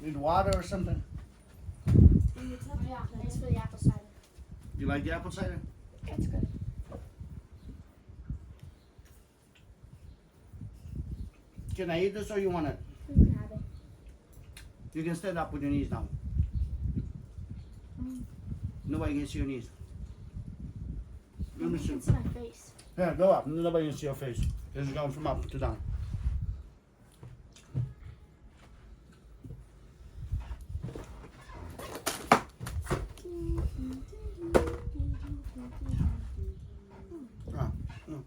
Need water or something? Yeah, thanks for the apple cider. You like the apple cider? It's good. Can I eat this or you want it? You can have it. You can stand up with your knees down. Nobody can see your knees. Let me You see. can see my face. Yeah, go up. Nobody can see your face. It's going from up to down. Ah, no.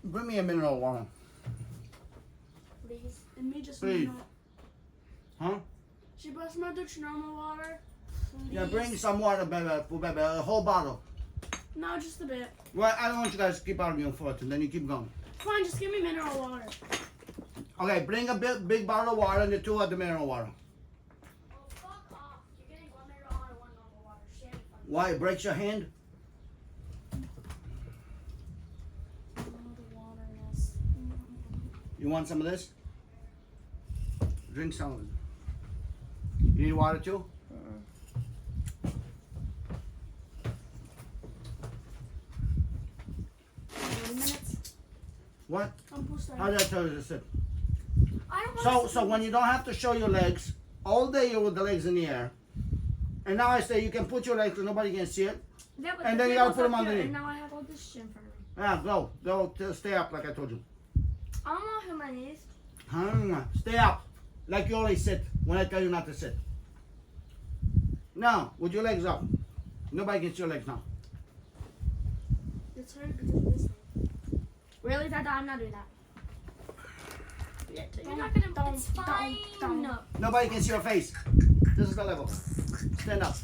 Bring me a mineral water. Please. And me just Please. normal. Huh? She brought my Dutch normal water. Yeah, bring Please. some water, baby, a whole bottle. No, just a bit. Well, I don't want you guys to keep arguing for it, and then you keep going. Fine, just give me mineral water. Okay, bring a big bottle of water and the two of the mineral water. Oh, fuck off. You're getting one mineral water, one normal water. Share it. Why? It breaks your hand? Oh, the water, yes. You want some of this? Drink some of it. You need water too? 30 minutes. What? I'm supposed to How did I tell you to sit? I don't So, want so when you don't have to show your legs, all day you're with the legs in the air. And now I say you can put your legs, nobody can see it. Yeah, but And the then you gotta table's put 'em up here, underneath. And now I have all this shit in front of me. Ah, go, stay up like I told you. I don't want to hit my knees. Stay up, like you always sit when I tell you not to sit. Now, with your legs up. Nobody can see your legs now. It's hard because of this thing. Really, Dada? I'm not doing that. Yeah, You're not gonna. It's fine. don't. Nobody can see your face. This is the level. Stand up.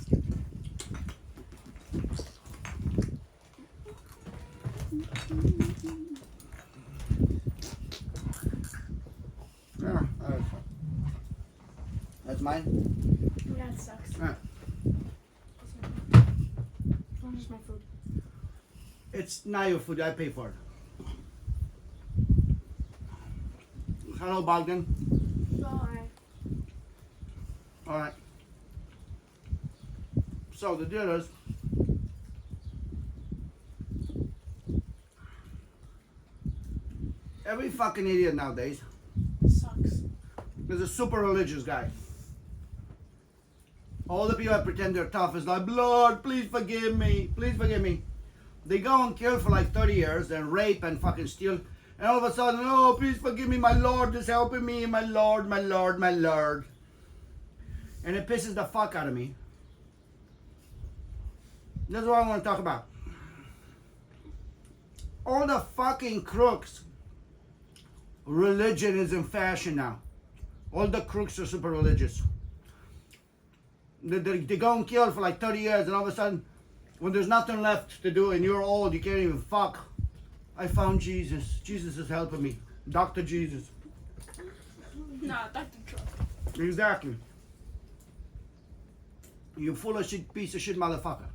Yeah, that's mine. That sucks. Yeah. That's just my food. It's not your food. I pay for it. Hello, Bogdan. Sorry. All right. So the deal is, every fucking idiot nowadays Sucks. is a super religious guy. All the people that pretend they're tough is like, Lord, please forgive me. Please forgive me. They go and kill for like 30 years, then rape and fucking steal. And all of a sudden, oh, please forgive me. My Lord is helping me. My Lord, my Lord, my Lord. And it pisses the fuck out of me. This is what I want to talk about. All the fucking crooks. Religion is in fashion now. All the crooks are super religious. They go and kill for like 30 years, and all of a sudden, when there's nothing left to do and you're old, you can't even fuck. I found Jesus. Jesus is helping me. Dr. Jesus. Nah, Dr. Truck. Exactly. You full of shit, piece of shit motherfucker.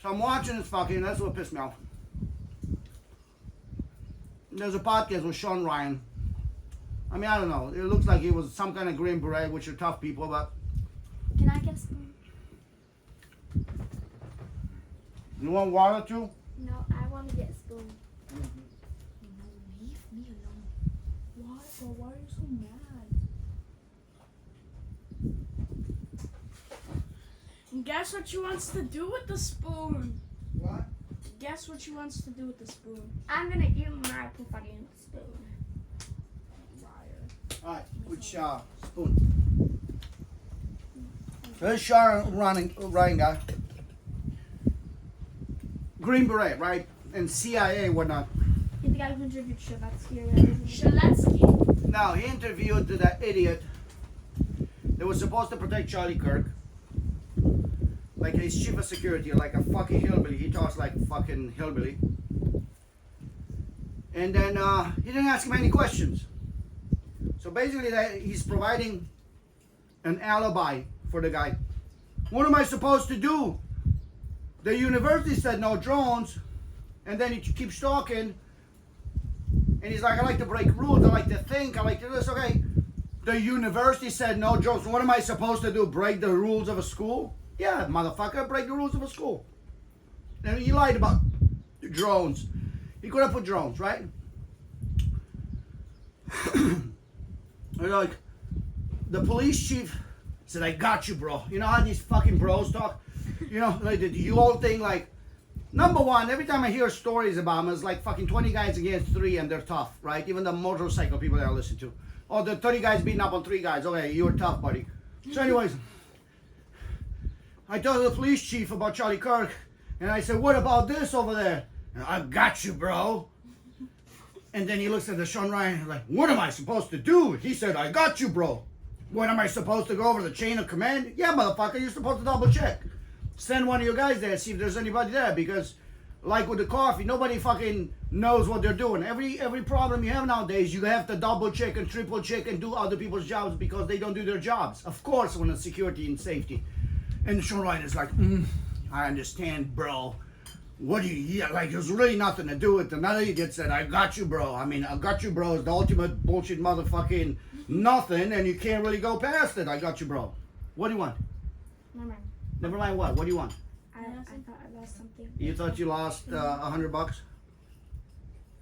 So I'm watching this fucking, that's what pissed me off. There's a podcast with Sean Ryan. I mean, I don't know. It looks like he was some kind of Green Beret, which are tough people, but Can I get a spoon? you want water too? No, I want to get a spoon. No, leave me alone. Why? Well, why are you so mad? And guess what she wants to do with the spoon? What? Guess what she wants to do with the spoon? I'm gonna eat my fucking spoon. Liar. Alright, which spoon? There's Sean Ryan guy. Green Beret, right? And CIA, whatnot. You're the guy who interviewed Shavatsky or whatever. Shaletsky. Now, he interviewed that idiot that was supposed to protect Charlie Kirk. Like his chief of security, like a fucking hillbilly. He talks like fucking hillbilly. And then he didn't ask him any questions. So basically, he's providing an alibi for the guy. What am I supposed to do? The university said no drones. And then he keeps talking. And he's like, I like to break rules. I like to think. I like to do this. Okay. The university said, no, Joseph, what am I supposed to do? Break the rules of a school? Yeah, motherfucker, break the rules of a school. And he lied about drones. He could have put drones, right? Like, the police chief said, I got you, bro. You know how these fucking bros talk? You know, like the you old thing, like, number one, every time I hear stories about them, it's like fucking 20 guys against 3 and they're tough, right? Even the motorcycle people that I listen to. Oh, the 30 guys beating up on 3 guys. Okay, you were tough, buddy. So anyways, I told the police chief about Charlie Kirk, and I said, what about this over there? And I got you, bro. And then he looks at the Sean Ryan and like, what am I supposed to do? He said, I got you, bro. What, am I supposed to go over the chain of command? Yeah, motherfucker, you're supposed to double check. Send one of your guys there, see if there's anybody there, because like with the coffee, nobody fucking knows what they're doing. Every problem you have nowadays, you have to double check and triple check and do other people's jobs because they don't do their jobs. Of course, when it's security and safety. And Sean Ryan is like, I understand, bro. What do you, like, there's really nothing to do with it. Another idiot said, I got you, bro. I mean, I got you, bro is the ultimate bullshit motherfucking nothing, and you can't really go past it. I got you, bro. What do you want? Never mind. Never mind what? What do you want? I thought I lost something. You thought you lost $100?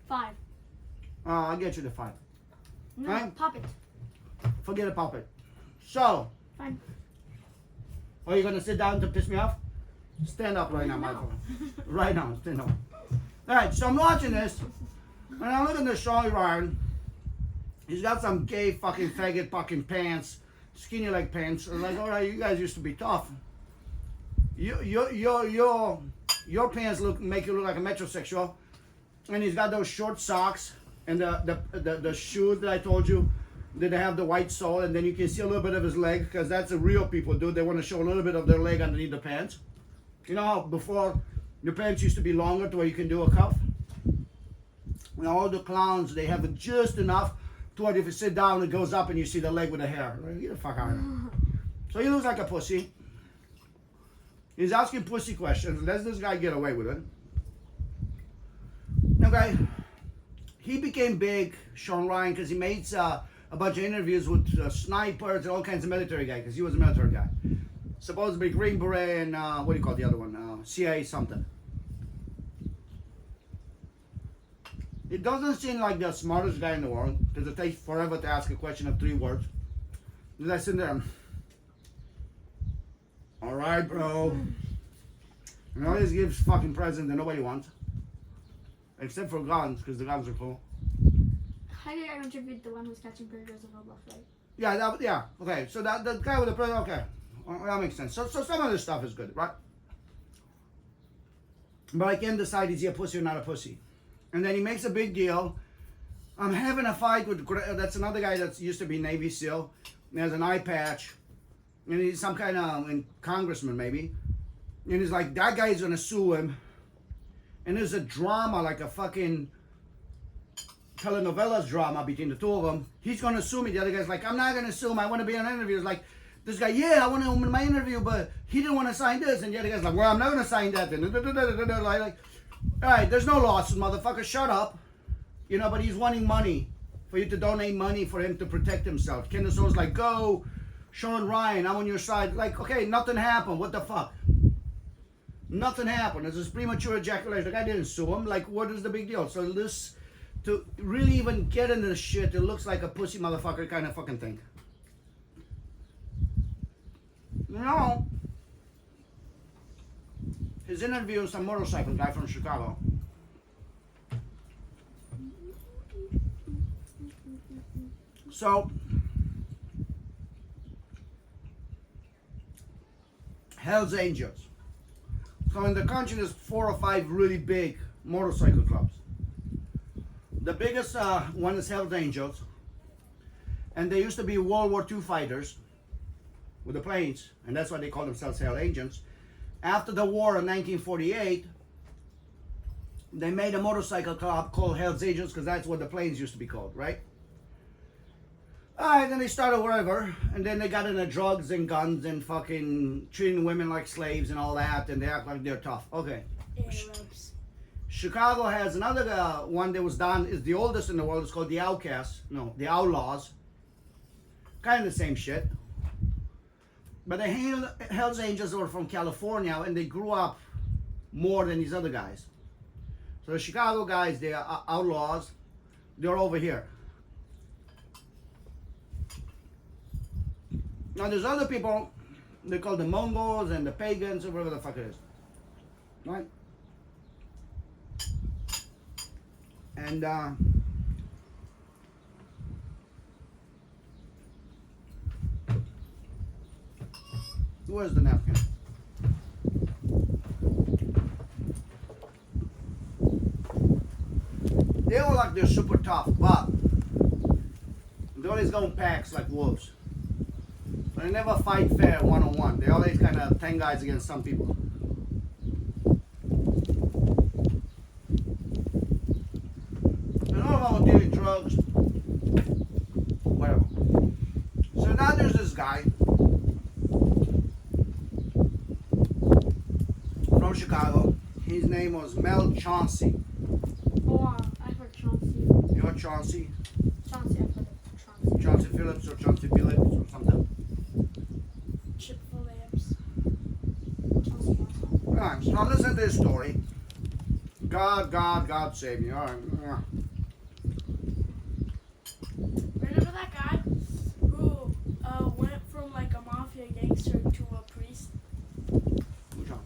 5. I'll get you the 5. No, Right? pop it. Forget a puppet. So, Fine. are you gonna sit down to piss me off? Stand up right now, Michael. Right now, stand up. Alright, so I'm watching this, and I'm looking at Charlie Ryan. He's got some gay fucking faggot fucking pants, skinny leg pants. I'm like, alright, you guys used to be tough. Your pants make you look like a metrosexual. And he's got those short socks and the shoes that I told you that they have the white sole, and then you can see a little bit of his leg, because that's the real people do. They want to show a little bit of their leg underneath the pants. You know how before your pants used to be longer to where you can do a cuff? Now all the clowns, they have it just enough to where if you sit down, it goes up and you see the leg with the hair. Like, get the fuck out of here. So he looks like a pussy. He's asking pussy questions. Lets this guy get away with it. Okay. He became big, Sean Ryan, because he made a bunch of interviews with snipers and all kinds of military guys, because he was a military guy. Supposed to be Green Beret and, what do you call the other one? CIA something. It doesn't seem like the smartest guy in the world, because it takes forever to ask a question of 3 words. Listen there. Alright, bro. And always gives fucking presents that nobody wants. Except for guns, because the guns are cool. How did I interview the one who's catching predators in Roblox, right? Yeah, yeah. Okay, so that the guy with the present, okay. Well, that makes sense. So some of this stuff is good, right? But I can't decide is he a pussy or not a pussy. And then he makes a big deal. I'm having a fight with, that's another guy that used to be Navy SEAL. He has an eye patch. And he's some kind of congressman, maybe. And he's like, that guy's gonna sue him. And there's a drama, like a fucking telenovelas drama between the two of them. He's gonna sue me. The other guy's like, I'm not gonna sue him. I want to be on an interview. It's like, this guy, yeah, I want him in my interview, but he didn't want to sign this. And the other guy's like, well, I'm not gonna sign that. Then, like, all right, there's no lawsuit, motherfucker. Shut up. You know, but he's wanting money for you to donate money for him to protect himself. Candace Owens like, go, Sean Ryan, I'm on your side. Like, okay, nothing happened. What the fuck? Nothing happened. It's just premature ejaculation. The guy didn't sue him. Like, what is the big deal? So this, to really even get into this shit, it looks like a pussy motherfucker kind of fucking thing. You know, his interview with some motorcycle guy from Chicago. So, Hell's Angels. So in the country there's 4 or 5 really big motorcycle clubs. The biggest one is Hell's Angels. And they used to be World War II fighters with the planes. And that's why they call themselves Hell's Angels. After the war in 1948, they made a motorcycle club called Hell's Angels because that's what the planes used to be called, right? Alright, then they started wherever, and then they got into drugs and guns and fucking treating women like slaves and all that, and they act like they're tough. Okay. Arabs. Chicago has another one that was done, is the oldest in the world. It's called the Outcasts. No, the Outlaws. Kind of the same shit. But the Hells Angels were from California, and they grew up more than these other guys. So the Chicago guys, they are outlaws. They're over here. Now there's other people, they call the Mongols and the pagans or whatever the fuck it is. Right? And where's the napkin? They all like they're super tough, but they always go in packs like wolves. So they never fight fair one-on-one. They always kind of 10 guys against some people. And all of them are dealing drugs. Whatever. So now there's this guy from Chicago. His name was Mel Chauncey. Oh, I heard Chauncey. You heard Chauncey? Chauncey, I've heard of Chauncey. Chauncey Phillips or Chauncey Phillips or something. Chick-fil-A's. Chauncey. Alright, so now listen to this story. God save me. Alright. Remember that guy who went from like a mafia gangster to a priest? Which one?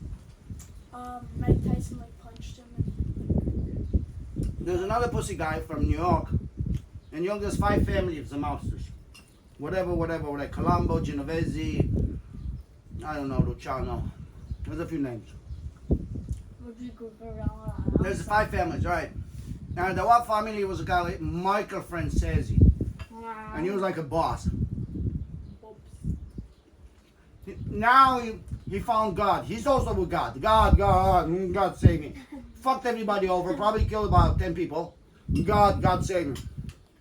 Mike Tyson like punched him. And, There's another pussy guy from New York. In New York, there's 5 families of mobsters. Whatever, like Colombo, Genovese, I don't know, Luciano. There's a few names. There's 5 families, right? Now, the one family was a guy like Michael Francesi. And he was like a boss. Now he found God. He's also with God. God save me. Fucked everybody over. Probably killed about 10 people. God save me.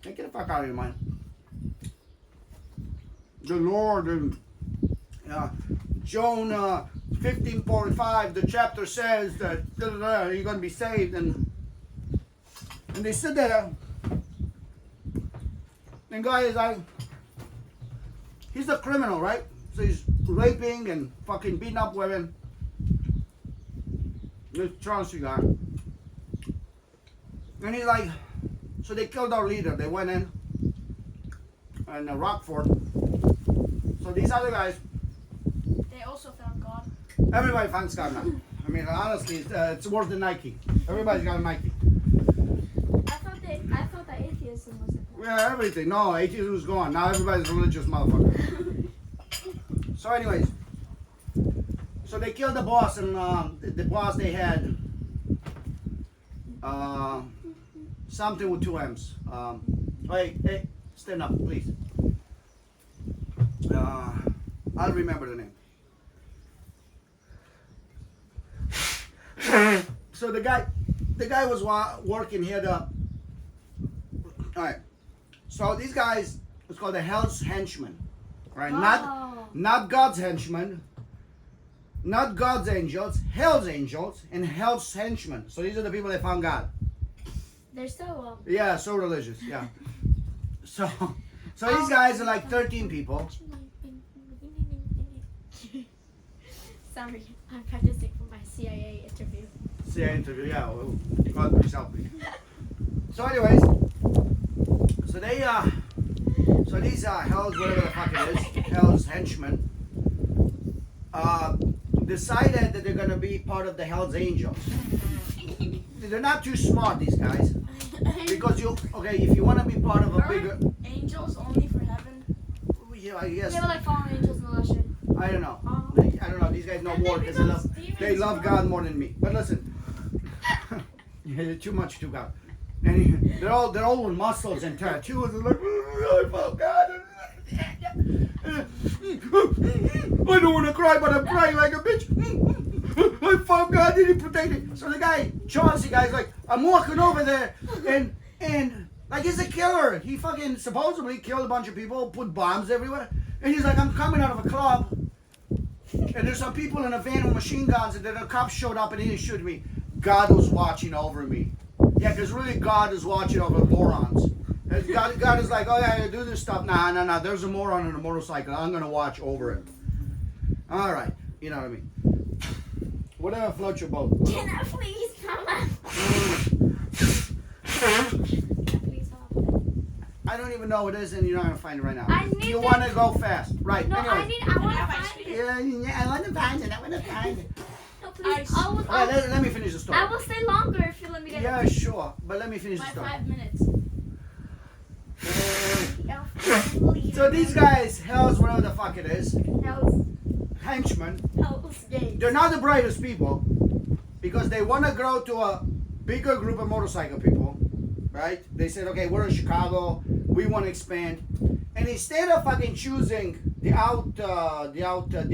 Hey, get the fuck out of here, man. The Lord and Joan 15:45, the chapter says that you're going to be saved. And they sit there. And guy is like, he's a criminal, right? So he's raping and fucking beating up women. This Chauncey guy. And he's like, so they killed our leader. They went in Rockford. So these other guys, they also found God. everybody finds God now. I mean, honestly, it's worse than Nike. Everybody's got a Nike. I thought that atheism was Yeah, everything. No, atheism was gone. Now everybody's a religious motherfucker. So anyways, so they killed the boss, and the boss they had something with 2 M's. Hey, stand up, please. I'll remember the name. So the guy was working here. All right. So these guys, it's called the Hell's Henchmen, right? Wow. Not God's henchmen, not God's angels, Hell's angels, and Hell's henchmen. So these are the people that found God. They're so Yeah, so religious. Yeah. So these guys are like 13 people. Sorry, I'm practicing for my CIA interview. CIA interview. Yeah. Well, God please help me. So anyways, so they so these Hell's, whatever the fuck it is, Hell's henchmen, decided that they're gonna be part of the Hell's Angels. They're not too smart, these guys, because if you want to be part of a bigger, Angels only for heaven. yeah, I guess. They were like fallen angels in the last year. I don't know. Oh. I don't know. These guys know And more they because become they love demons, God more than me. But listen, yeah, too much to God. And they're all with muscles and tattoos. And like, I found God. I don't want to cry, but I'm crying like a bitch. I found God, and He protected me. So the guy, Chauncey guy's like, I'm walking over there, and like he's a killer. He fucking supposedly killed a bunch of people, put bombs everywhere. And he's like, I'm coming out of a club, and there's some people in a van with machine guns, and then the cops showed up and he didn't shoot me. God was watching over me. Yeah, because really God is watching over morons. And God is like, oh yeah, I do this stuff. Nah. There's a moron on a motorcycle. I'm gonna watch over him. All right, you know what I mean. Whatever floats your boat. Can I please, Mama? Please help. I don't even know what it is, and you're not gonna find it right now. I need You it. want to go fast, right? No, Anyway. I want to find it. Yeah, I want to find it. No, please. Ice. All right, let me finish the story. I will stay longer if you let me get Yeah, it. sure, but let me finish the By story. 5 minutes. So these guys, Hells, whatever the fuck it is, henchmen, Hell's Gate. they're not the brightest people because they want to grow to a bigger group of motorcycle people, right? They said, okay, we're in Chicago, we want to expand, and instead of fucking choosing the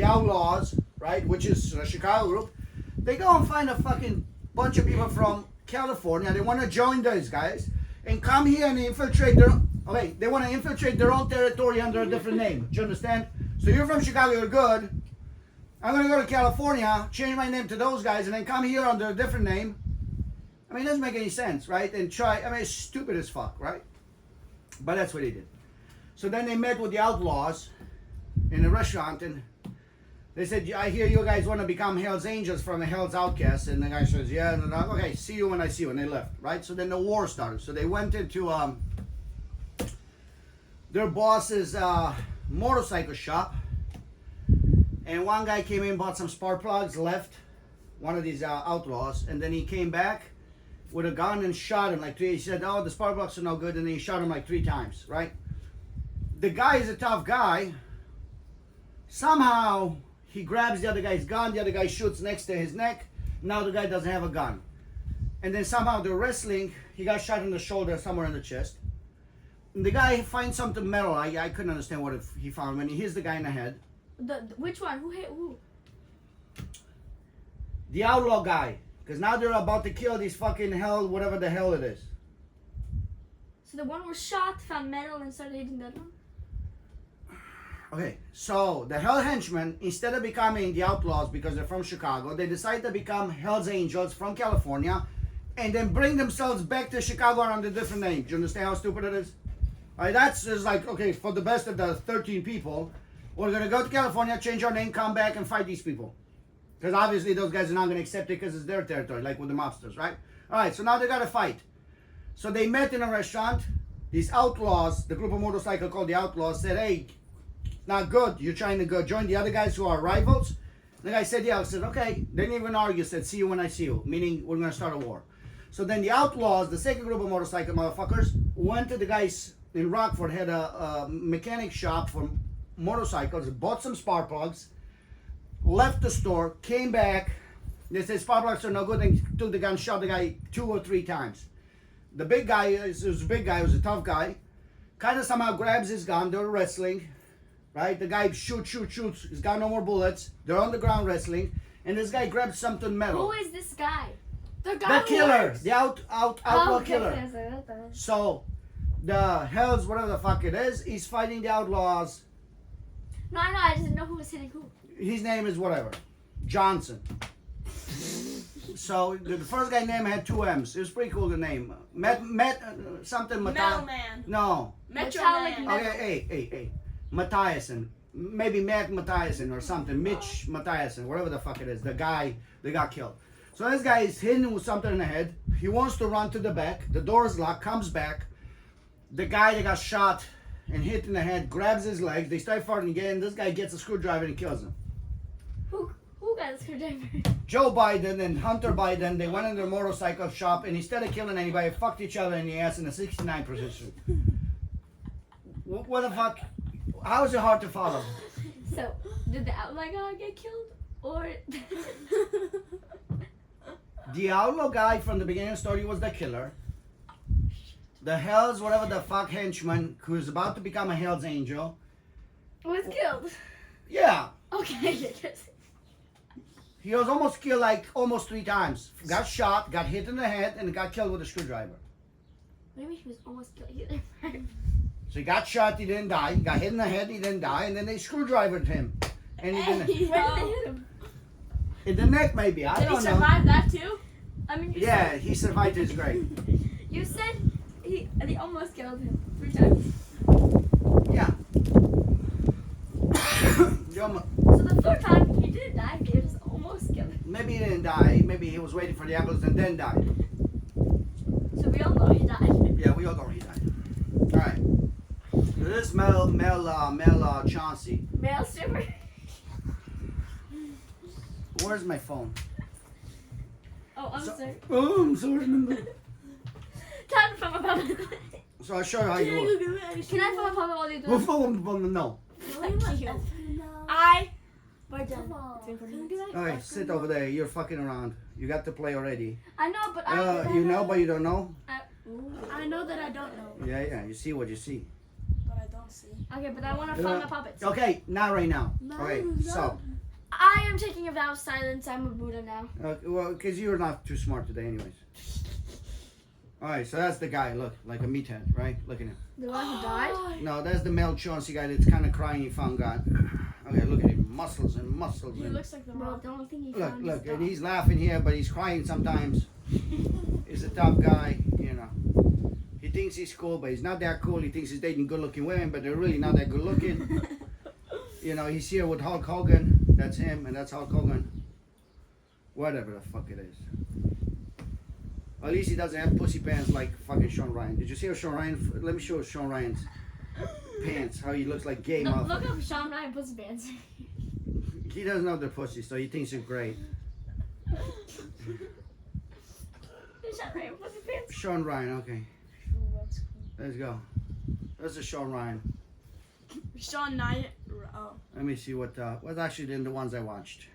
outlaws, right, which is a Chicago group, they go and find a fucking bunch of people from California. They want to join those guys and come here and infiltrate their. Okay, they want to infiltrate their own territory under a different name. Do you understand? So you're from Chicago, you're good. I'm gonna go to California, change my name to those guys, and then come here under a different name. I mean, it doesn't make any sense, right? And try. I mean, it's stupid as fuck, right? But that's what they did. So then they met with the outlaws in a restaurant, and they said, I hear you guys want to become Hell's Angels from the Hell's Outcasts. And the guy says, yeah, and they're like, okay, see you when I see you. And they left, right? So then the war started. So they went into their boss's motorcycle shop. And one guy came in, bought some spark plugs, left, one of these outlaws. And then he came back with a gun and shot him like 3. He said, oh, the spark plugs are no good. And then he shot him like 3 times, right? The guy is a tough guy. Somehow he grabs the other guy's gun, the other guy shoots next to his neck. Now the guy doesn't have a gun. And then somehow they're wrestling. He got shot in the shoulder, somewhere in the chest. And the guy finds something metal. I couldn't understand what he found when he hits the guy in the head. Which one? Who hit who? The outlaw guy. Because now they're about to kill these fucking hell, whatever the hell it is. So the one was shot, found metal, and started hitting that one? Okay, so the Hell Henchmen, instead of becoming the Outlaws because they're from Chicago, they decide to become Hell's Angels from California and then bring themselves back to Chicago under a different name. Do you understand how stupid it is? All right, that's just like, okay, for the best of the 13 people, we're going to go to California, change our name, come back and fight these people. Because obviously those guys are not going to accept it because it's their territory, like with the mobsters, right? All right, so now they got to fight. So they met in a restaurant. These outlaws, the group of motorcycle called the Outlaws, said, hey, not good. You're trying to go join the other guys who are rivals. The guy said, yeah. I said, okay. They didn't even argue. Said, see you when I see you. Meaning, we're going to start a war. So then the Outlaws, the second group of motorcycle motherfuckers, went to the guys in Rockford, had a mechanic shop for motorcycles, bought some spark plugs, left the store, came back. They said, spark plugs are no good, and took the gun, shot the guy 2 or 3 times. The big guy, was a tough guy, kind of somehow grabs his gun. They're wrestling. Right? The guy shoots. He's got no more bullets. They're on the ground wrestling. And this guy grabs something metal. Who is this guy? The guy The who killer. works. The outlaw okay, killer. okay. So, the Hells, whatever the fuck it is, he's fighting the outlaws. No, I know. I just didn't know who was hitting who. His name is whatever. Johnson. So, the first guy name had 2 M's. It was pretty cool, the name. Something. Metal Man. No. Metro Metallic Man. Man. Okay, hey. Mathiasen. Maybe Matt Mathiasen or something. Mitch Mathiasen, whatever the fuck it is. The guy that got killed. So this guy is hidden with something in the head. He wants to run to the back. The door is locked, comes back. The guy that got shot and hit in the head grabs his legs. They start fighting again. This guy gets a screwdriver and kills him. Who got a screwdriver? Joe Biden and Hunter Biden, they went in their motorcycle shop and instead of killing anybody, fucked each other in the ass in a 69 position. What the fuck? How is it hard to follow? So, did the outlaw guy get killed? Or... The outlaw guy from the beginning of the story was the killer. The Hells, whatever the fuck henchman, who's about to become a Hell's Angel. was killed? Yeah. Okay. He was almost killed like almost 3 times. Got shot, got hit in the head, and got killed with a screwdriver. Maybe he was almost killed either. So he got shot, he didn't die. Got hit in the head, he didn't die. And then they screwdrivered him. And he didn't. Where did they hit him? In the neck, maybe. I Did he don't know. survive that too? I mean, you Yeah, said, he survived his grave. you said they almost killed him 3 times. Yeah. You almo- So the 4th time he didn't die. They just almost killed him. Maybe he didn't die. Maybe he was waiting for the ambulance and then died. So we all know he died. Yeah, we all know he died. All right. This is Mel Chauncey. Male stripper. Where's my phone? Oh, I'm So- sorry. Oh, I'm sorry. Time from a puppet. So I'll show you how you work. Can I film a puppet while you do Well, it? phone, no. Thank you. We're done. It's been 40 minutes. Okay, sit over there. You're fucking around. You got to play already. I know, but You know, but you don't know? I know that I don't know, Yeah, yeah. You see what you see. but I don't see. Okay, but I want to film the puppets. Okay, not right now. Okay, so. I am taking a vow of silence. I'm a Buddha now. Well, because you're not too smart today, anyways. All right, so that's the guy. Look, like a meathead, right? Look at him. The one who died? No, that's the Mel Chauncey guy that's kind of crying he found God. Okay, look at him. Muscles and muscles. He And looks like the Bro, Rock. the only thing he look, found look, is and he's laughing here, but he's crying sometimes. He's a tough guy, you know. He thinks he's cool, but he's not that cool. He thinks he's dating good-looking women, but they're really not that good-looking. You know, he's here with Hulk Hogan. That's him, and that's Hulk Hogan. Whatever the fuck it is. At least he doesn't have pussy pants like fucking Sean Ryan. Did you see how Sean Ryan? Let me show Sean Ryan's pants. How he looks like gay No, motherfucker. look up Sean Ryan pussy pants. He doesn't know they're pussy, so he thinks they're great. Sean Ryan pussy pants. Sean Ryan, okay. Ooh, that's cool. Let's go. That's a Sean Ryan. Sean Knight. Oh. Let me see what's actually in the ones I watched.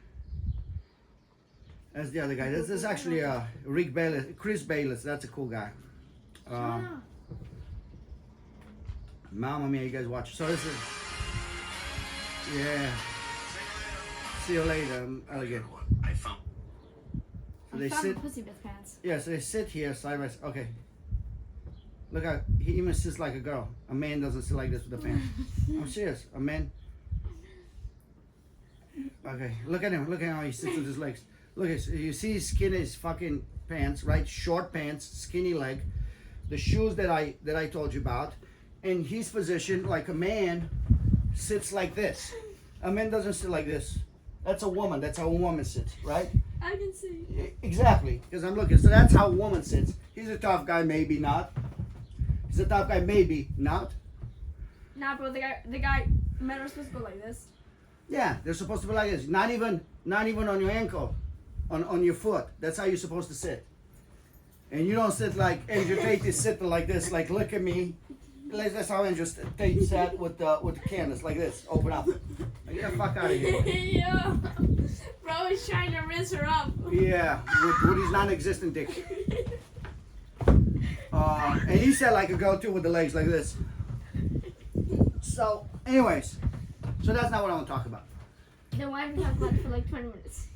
That's the other guy. This is actually Rick Bayless, Chris Bayless. That's a cool guy. Mamma Mia, you guys watch. So this is, yeah. See you later, alligator. I found. So I they found sit. the pussy pants. Yeah, so they sit here side by side. Okay. Look how he even sits like a girl. A man doesn't sit like this with a pants. I'm serious. A man. Okay, look at him. Look at how he sits with his legs. Look, you see his skin, his fucking pants, right? Short pants, skinny leg. The shoes that I told you about, and his position like a man sits like this. A man doesn't sit like this. That's a woman. That's how a woman sits, right? I can see. Exactly, because I'm looking. So that's how a woman sits. He's a tough guy, maybe not. He's a tough guy, maybe not. Nah, bro, the guy, men are supposed to go like this. Yeah, they're supposed to be like this. Not even on your ankle, on your foot. That's how you're supposed to sit. And you don't sit like Andrew Tate is sitting like this. Like, look at me. That's how Andrew Tate sat with the canvas like this. Open up. Like, get the fuck out of here. Yo. Bro is trying to rinse her up. Yeah, with his non-existent dick. And he sat like a girl too with the legs like this. So, anyways, so that's not what I want to talk about. Then why have we talked about it for like 20 minutes?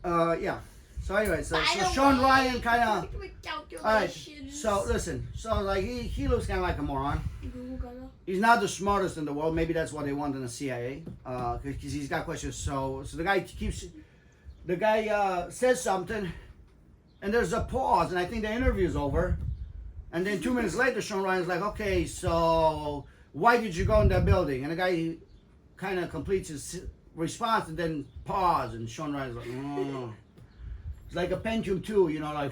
Yeah. So anyway, so Sean Ryan kind of. All right. Calculations. So listen. So like he looks kind of like a moron. He's not the smartest in the world. Maybe that's what they want in the CIA. Because he's got questions. So the guy says something, and there's a pause, and I think the interview's over. And then 2 minutes later, Sean Ryan's like, "Okay, so why did you go in that building?" And the guy kind of completes his response, and then pause, and Sean Ryan's like, "Oh." It's like a Pentium 2, you know, like,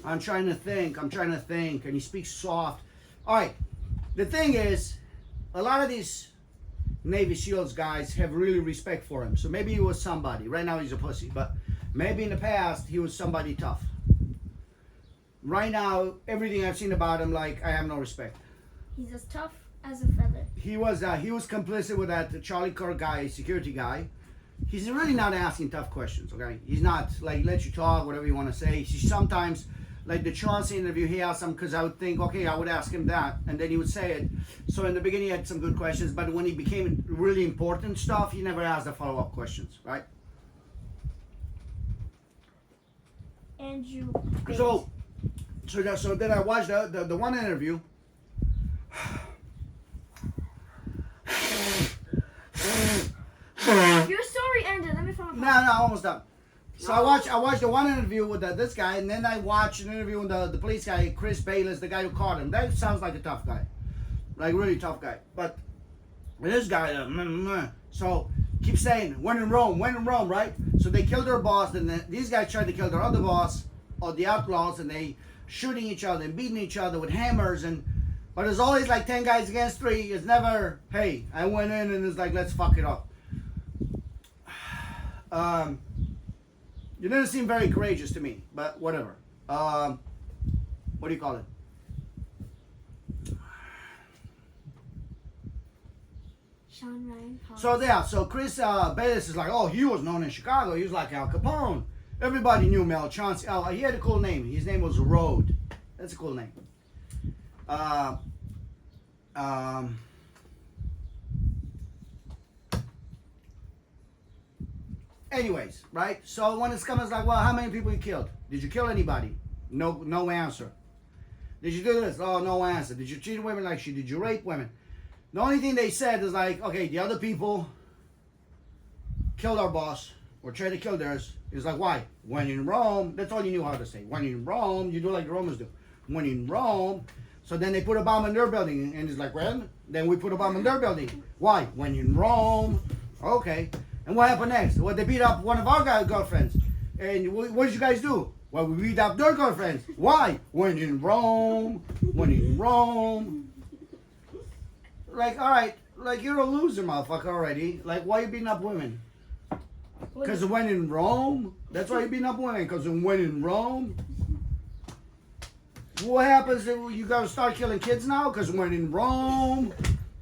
I'm trying to think, and he speaks soft. All right, the thing is, a lot of these Navy SEALs guys have really respect for him. So maybe he was somebody. Right now he's a pussy, but maybe in the past he was somebody tough. Right now, everything I've seen about him, like, I have no respect. He's as tough as a feather. He was complicit with that Charlie Kirk guy, security guy. He's really not asking tough questions, okay? He's not, like, let you talk, whatever you want to say. He's sometimes, like the Chauncey interview, he asked him, because I would think, okay, I would ask him that, and then he would say it. So in the beginning, he had some good questions, but when he became really important stuff, he never asked the follow-up questions, right? Andrew. So then I watched the one interview. Your story ended. Let me find No, almost done. So I watched the one interview with this guy, and then I watched an interview with the police guy, Chris Bayless, the guy who caught him. That sounds like a tough guy, like really tough guy. But this guy, so keep saying when in Rome, right? So they killed their boss, and then these guys tried to kill their other boss, or the outlaws, and they shooting each other and beating each other with hammers, but it's always like 10 guys against 3. It's never, hey, I went in and it's like, let's fuck it up. You didn't seem very courageous to me, but whatever. What do you call it? Sean Ryan. Paul. So yeah, so Chris Bayless is like, oh, he was known in Chicago. He was like Al Capone. Everybody knew Mel Chauncey. Oh, he had a cool name. His name was Rode. That's a cool name. Anyways, right? So when it's coming, it's like, well, how many people you killed? Did you kill anybody? No answer. Did you do this? Oh, no answer. Did you treat women like shit? Did you rape women? The only thing they said is like, okay, the other people killed our boss or tried to kill theirs. It's like, why? When in Rome, that's all you knew how to say. When in Rome, you do like the Romans do. When in Rome, so then they put a bomb in their building, and it's like, well, then we put a bomb in their building. Why? When in Rome. Okay. And what happened next? Well, they beat up one of our girlfriends. And what did you guys do? Well, we beat up their girlfriends. Why? When in Rome. When in Rome. Like, all right. Like, you're a loser, motherfucker, already. Like, why you beating up women? Because when in Rome? That's why you beating up women. Because when in Rome? What happens if you gotta start killing kids now? Because when in Rome?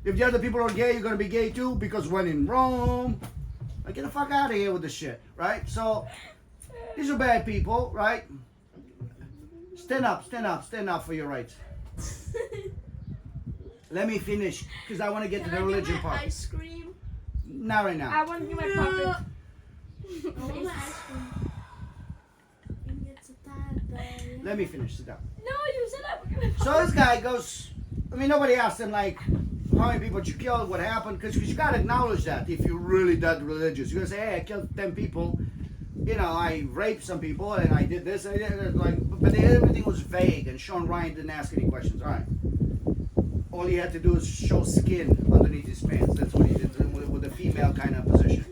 If the other people are gay, you're gonna be gay too? Because when in Rome? Like, get the fuck out of here with this shit, right? So, these are bad people, right? Stand up for your rights. Let me finish, because I want to get to the religion part. Ice cream. Not right now. I want to get my puppet. I want my ice cream. Let me finish. Sit down. No, you said I would get my puppet. So this guy goes, I mean, nobody asked him, like, how many people did you kill, what happened, because you got to acknowledge that if you're really that religious. You're going to say, hey, I killed 10 people, you know, I raped some people, and I did this, and I did, like, but everything was vague, and Sean Ryan didn't ask any questions. All right. All he had to do is show skin underneath his pants. That's what he did with a female kind of position.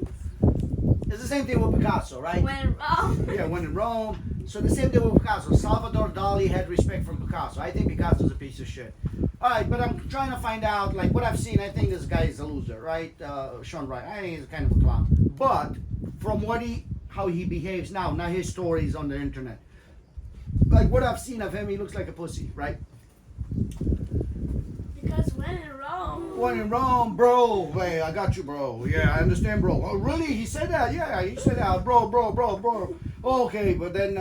It's the same thing with Picasso, right? When in Rome. Yeah, when in Rome. So the same thing with Picasso. Salvador Dali had respect for Picasso. I think Picasso's a piece of shit. All right, but I'm trying to find out, like, what I've seen. I think this guy is a loser, right? Sean Ryan. I think he's kind of a clown. But from how he behaves now, not his stories on the internet. Like, what I've seen of him, he looks like a pussy, right? Because when in Rome. When in Rome, bro. Hey, I got you, bro. Yeah, I understand, bro. Oh, really? He said that? Yeah, he said that. Bro. Okay, but then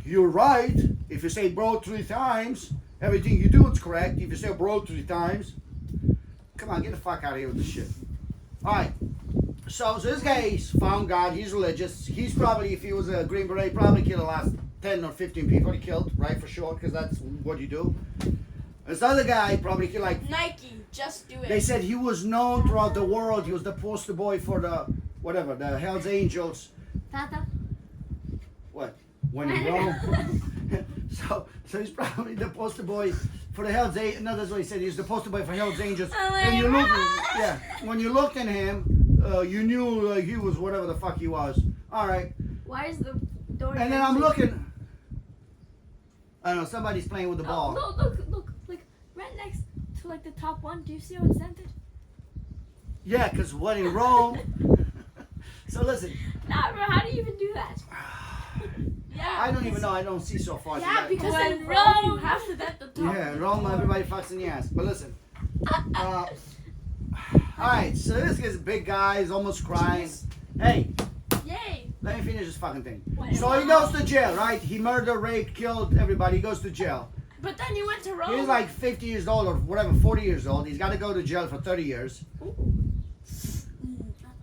you're right. If you say bro 3 times, everything you do is correct. If you say bro 3 times, come on, get the fuck out of here with this shit. All right. So this guy's found God. He's religious. He's probably, if he was a Green Beret, probably killed the last 10 or 15 people he killed, right, for sure, because that's what you do. This other guy probably killed like... Nike, just do it. They said he was known throughout the world. He was the poster boy for the, whatever, the Hells Angels. Tata. What? When in Rome. so he's probably the poster boy for the Hells Angels. No, that's what he said. He's the poster boy for Hells Angels. And you look, yeah, when you looked at him, you knew he was whatever the fuck he was. All right. Why is the door? And then I'm looking. I don't know. Somebody's playing with the ball. Oh, look, like right next to like the top one. Do you see how it's dented? Yeah, because when in Rome. So listen. Nah, bro, how do you even do that? Yeah. I don't even know. I don't see so far. Yeah, because When in Rome you have to get the top. Yeah, in Rome, everybody fucks in the ass. But listen. Alright, so this guy's a big guy. He's almost crying. Hey, Yay. let me finish this fucking thing. When So he goes to jail, right? He murdered, raped, killed everybody. He goes to jail. But then you went to Rome. He's like 50 years old or whatever, 40 years old. He's got to go to jail for 30 years.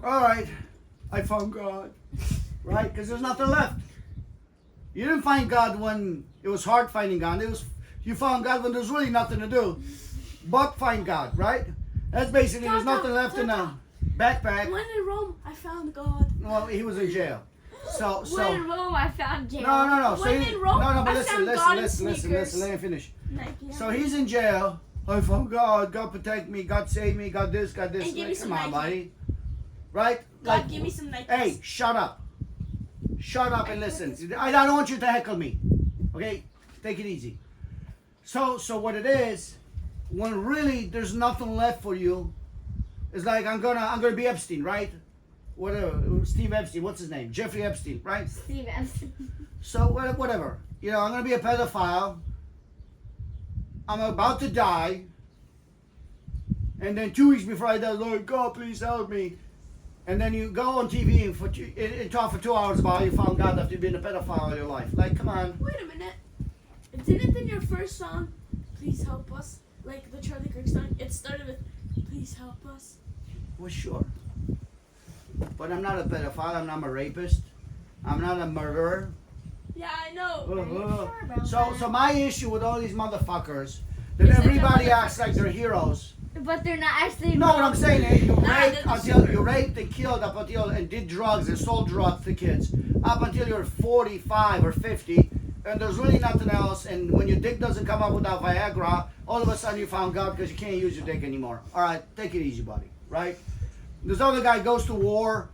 Alright, I found God. Right? Because there's nothing left. You didn't find God when it was hard finding God. You found God when there's really nothing to do but find God, right? That's basically, there's nothing left in the backpack. When in Rome, I found God. Well, he was in jail. So When in Rome, I found jail. no. So When he- in Rome, no, but I found God in listen. sneakers. Let me finish. Nike. So he's in jail. I found God. God protect me. God save me. God this. God this. And give me Like, some come on, Nike. buddy. Right? God, Like, give me some Nikes. hey, shut up. Shut up and listen. I don't want you to heckle me. Okay? Take it easy. So what it is, when really there's nothing left for you, it's like I'm gonna be Epstein, right? Whatever. Steve Epstein. What's his name? Jeffrey Epstein, right? Steve Epstein. So whatever. You know, I'm gonna be a pedophile. I'm about to die. And then 2 weeks before I die, Lord God, please help me. And then you go on TV and talk for 2 hours about how you found God after being a pedophile all your life. Like, come on. Wait a minute. Didn't in your first song, Please Help Us, like the Charlie Kirk song, it started with, Please Help Us? Well, sure. But I'm not a pedophile. I'm not a rapist. I'm not a murderer. Yeah, I know. sure about So that? my issue with all these motherfuckers, that Is that everybody they're acts like they're heroes. But they're not actually. You know what I'm saying? Eh? You Nah, raped that's until true. you raped and killed up until and did drugs and sold drugs to kids up until you're 45 or 50, and there's really nothing else. And when your dick doesn't come up without Viagra, all of a sudden you found God because you can't use your dick anymore. All right, take it easy, buddy. Right? This other guy goes to war.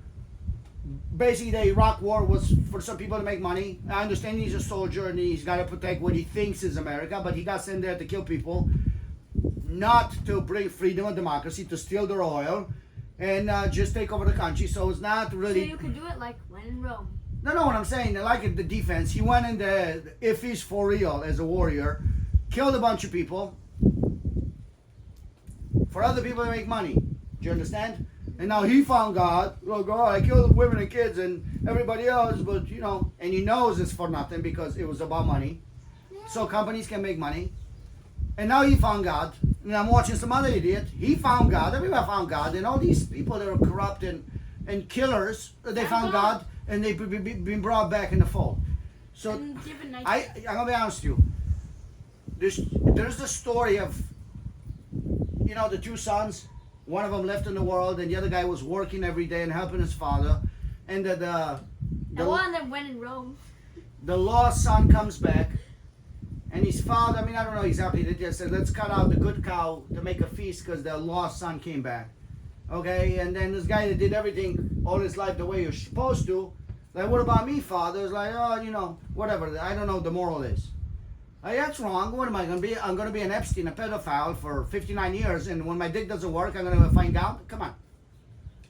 Basically, the Iraq War was for some people to make money. I understand he's a soldier and he's got to protect what he thinks is America, but he got sent there to kill people, not to bring freedom and democracy, to steal their oil and just take over the country. So it's not So really. you could do it like when in Rome. No, what I'm saying. I like it, the defense. He went in there, if he's for real as a warrior, killed a bunch of people for other people to make money. Do you understand? And now he found God. Oh God, I killed women and kids and everybody else, but you know, and he knows it's for nothing because it was about money. So companies can make money. And now he found God. And I'm watching some other idiot. He found God. Everybody found God. And all these people that are corrupt and killers, they found God and they've been brought back in the fold. So And given Nike. I'm gonna be honest with you. There's the story of, you know, the two sons. One of them left in the world, and the other guy was working every day and helping his father. And The one that went in Rome. the lost son comes back, and his father, I mean, I don't know exactly, they just said, let's cut out the good cow to make a feast because the lost son came back. Okay, and then this guy that did everything all his life the way you're supposed to, like, what about me, father? It's like, oh, you know, whatever, I don't know what the moral is. Hey, that's wrong. What am I going to be? I'm going to be an Epstein, a pedophile for 59 years, and when my dick doesn't work, I'm going to find out? Come on.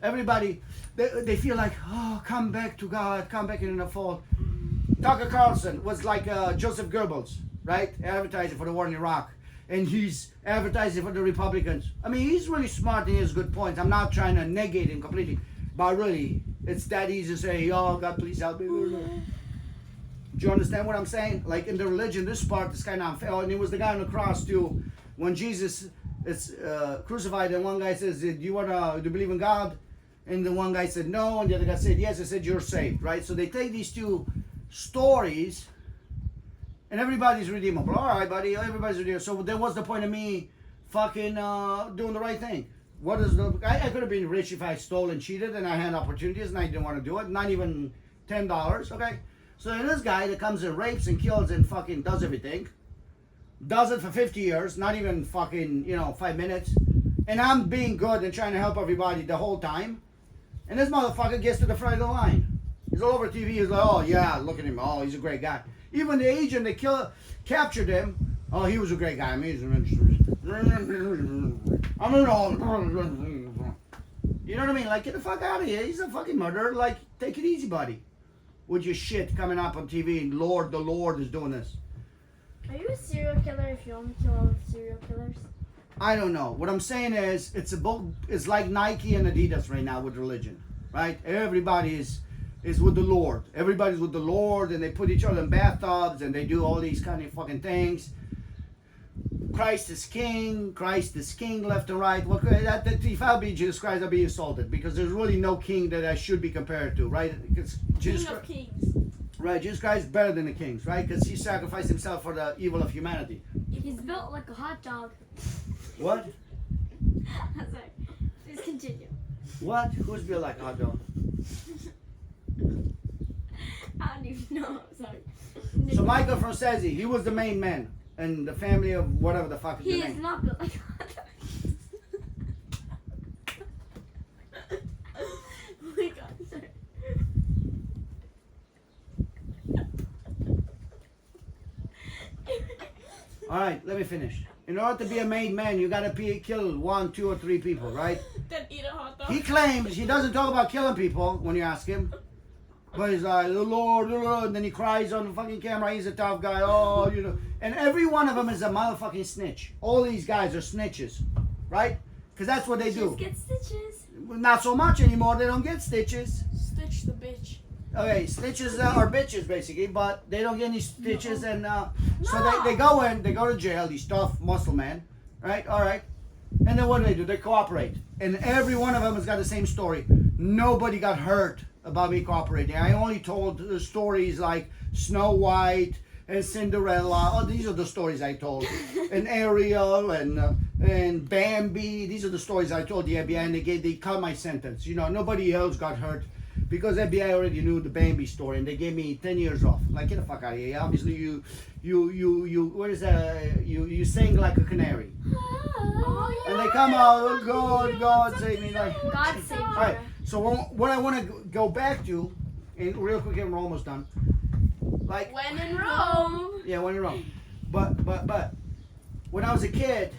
Everybody, they feel like, oh, come back to God, come back in the fold. Tucker Carlson was like Joseph Goebbels, right? Advertising for the war in Iraq. And he's advertising for the Republicans. I mean, he's really smart and he has good points. I'm not trying to negate him completely. But really, it's that easy to say, oh, God, please help me. Do you understand what I'm saying? Like in the religion, this part is kind of unfair. Oh, and it was the guy on the cross too. When Jesus is crucified, and one guy says, do you believe in God? And the one guy said no, and the other guy said yes. I said, you're saved, right? So they take these two stories, and everybody's redeemable. All right, buddy, everybody's redeemable. So then what's the point of me fucking doing the right thing? What is the? I could have been rich if I stole and cheated, and I had opportunities, and I didn't want to do it. Not even $10, okay? So then this guy that comes and rapes and kills and fucking does everything, does it for 50 years, not even fucking, 5 minutes. And I'm being good and trying to help everybody the whole time. And this motherfucker gets to the front of the line. He's all over TV. He's like, oh, yeah, look at him. Oh, he's a great guy. Even the agent that captured him, oh, he was a great guy. I mean, you know what I mean? Like, get the fuck out of here. He's a fucking murderer. Like, take it easy, buddy. With your shit coming up on TV and the Lord is doing this. Are you a serial killer if you only kill all the serial killers? I don't know. What I'm saying is, it's like Nike and Adidas right now with religion, right? Everybody is with the Lord. Everybody's with the Lord, and they put each other in bathtubs, and they do all these kind of fucking things. Christ is king left and right. Well, if I be Jesus Christ, I'll be insulted because there's really no king that I should be compared to, right? Because King of Kings. Right, Jesus Christ is better than the kings, right? Because he sacrificed himself for the evil of humanity. He's built like a hot dog. What? I'm sorry. Please continue. What? Who's built like a hot dog? I don't even know. Sorry. So Michael from Sezi, he was the main man in the family of whatever the fuck is He the is name. not built like Oh my god, sorry. All right, let me finish. In order to be a made man, you gotta kill 1, 2, or 3 people, right? Then eat a hot dog. He claims he doesn't talk about killing people when you ask him. But he's like, the Lord, and then he cries on the fucking camera, he's a tough guy, oh, you know. And every one of them is a motherfucking snitch. All these guys are snitches, right? Because that's what they do. Just get stitches. Not so much anymore, they don't get stitches. Stitch the bitch. Okay, stitches are bitches basically, but they don't get any stitches, and so No. they go in, they go to jail, these tough muscle men, right? All right, and then what do? They cooperate, and every one of them has got the same story. Nobody got hurt about me cooperating. I only told the stories like Snow White and Cinderella. Oh, these are the stories I told, and Ariel and Bambi. These are the stories I told the FBI, and they cut my sentence. You know, nobody else got hurt. Because FBI already knew the Bambi story, and they gave me 10 years off. Like, get the fuck out of here. Obviously, what is that? You sing like a canary. Oh, And they come out, oh, God save me. Like, God save all right, so what I want to go back to, and real quick, and we're almost done. Like, When in Rome. yeah, when you're wrong. But, when I was a kid,